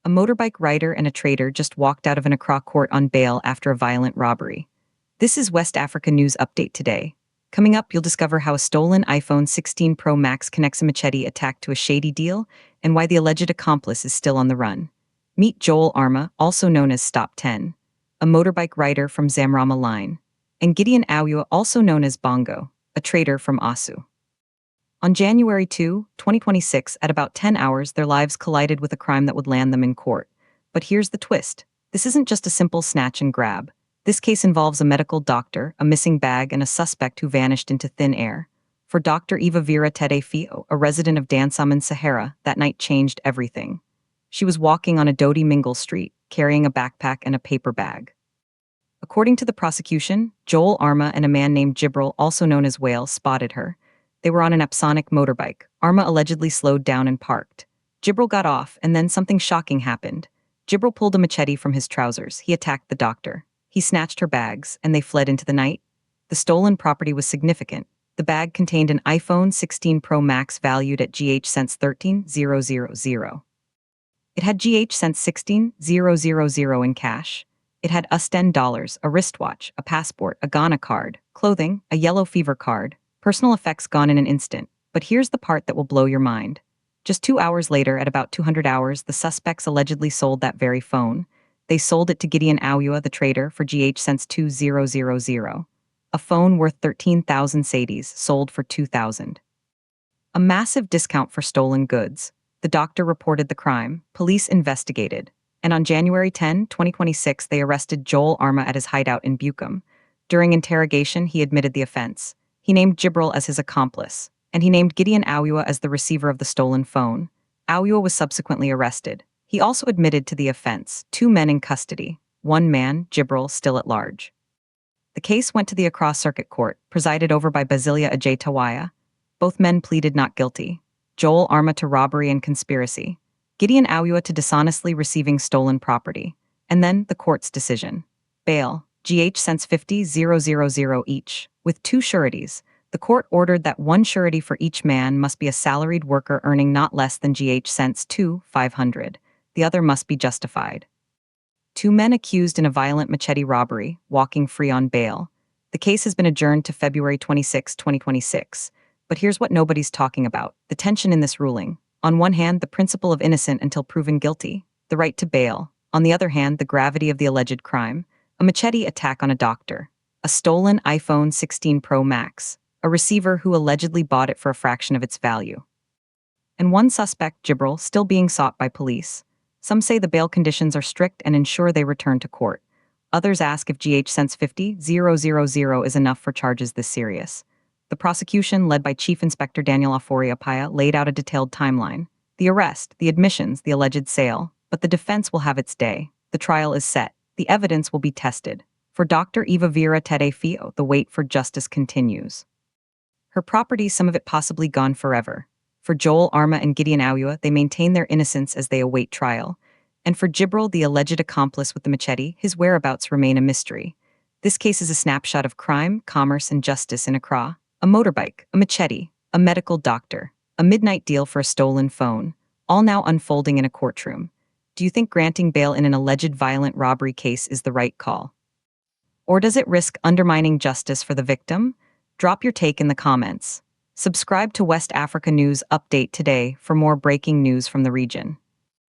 A motorbike rider and a trader just walked out of an Accra court on bail after a violent robbery. This is West Africa News Update today. Coming up, you'll discover how a stolen iPhone 16 Pro Max connects a machete attack to a shady deal and why the alleged accomplice is still on the run. Meet Joel Arma, also known as Stop 10, a motorbike rider from Zamrama Line, and Gideon Awiwa, also known as Bongo, a trader from Asu. On January 2, 2026, at about 10 hours, their lives collided with a crime that would land them in court. But here's the twist. This isn't just a simple snatch and grab. This case involves a medical doctor, a missing bag, and a suspect who vanished into thin air. For Dr. Eva Vera Tede Fio, a resident of Dansaman, Sahara, that night changed everything. She was walking on a Dodi Mingle street, carrying a backpack and a paper bag. According to the prosecution, Joel Arma and a man named Jibril, also known as Whale, spotted her. They were on an Apsonic motorbike. Arma allegedly slowed down and parked. Jibril got off, and then something shocking happened. Jibril pulled a machete from his trousers. He attacked the doctor. He snatched her bags, and they fled into the night. The stolen property was significant. The bag contained an iPhone 16 Pro Max valued at GH13,000. It had GH13,000 in cash. It had US$10, a wristwatch, a passport, a Ghana card, clothing, a yellow fever card. Personal effects gone in an instant. But here's the part that will blow your mind. Just 2 hours later, at about 200 hours, the suspects allegedly sold that very phone. They sold it to Gideon Awiwa, the trader, for GH2000. A phone worth 13,000 cedis, sold for 2,000. A massive discount for stolen goods. The doctor reported the crime. Police investigated. And on January 10, 2026, they arrested Joel Arma at his hideout in Bucum. During interrogation, he admitted the offense. He named Jibril as his accomplice, and he named Gideon Awiwa as the receiver of the stolen phone. Awiwa was subsequently arrested. He also admitted to the offense. 2 men in custody. 1 man, Jibril, still at large. The case went to the Accra Circuit Court, presided over by Basilia Ajay Tawaya. Both men pleaded not guilty. Joel Arma to robbery and conspiracy. Gideon Awiwa to dishonestly receiving stolen property. And then the court's decision. Bail, GH50,000 each. With 2 sureties, the court ordered that 1 surety for each man must be a salaried worker earning not less than GH500. The other must be justified. 2 men accused in a violent machete robbery, walking free on bail. The case has been adjourned to February 26, 2026. But here's what nobody's talking about: the tension in this ruling. On one hand, the principle of innocent until proven guilty, the right to bail. On the other hand, the gravity of the alleged crime, a machete attack on a doctor. A stolen iPhone 16 Pro Max, a receiver who allegedly bought it for a fraction of its value. And 1 suspect, Jibril, still being sought by police. Some say the bail conditions are strict and ensure they return to court. Others ask if GH50,000 is enough for charges this serious. The prosecution, led by Chief Inspector Daniel Afori Apaya, laid out a detailed timeline. The arrest, the admissions, the alleged sale. But the defense will have its day. The trial is set. The evidence will be tested. For Dr. Eva Vera Tede Fio, the wait for justice continues. Her property, some of it possibly gone forever. For Joel Arma and Gideon Awiwa, they maintain their innocence as they await trial. And for Jibril, the alleged accomplice with the machete, his whereabouts remain a mystery. This case is a snapshot of crime, commerce, and justice in Accra. A motorbike, a machete, a medical doctor, a midnight deal for a stolen phone, all now unfolding in a courtroom. Do you think granting bail in an alleged violent robbery case is the right call? Or does it risk undermining justice for the victim? Drop your take in the comments. Subscribe to West Africa News Update today for more breaking news from the region.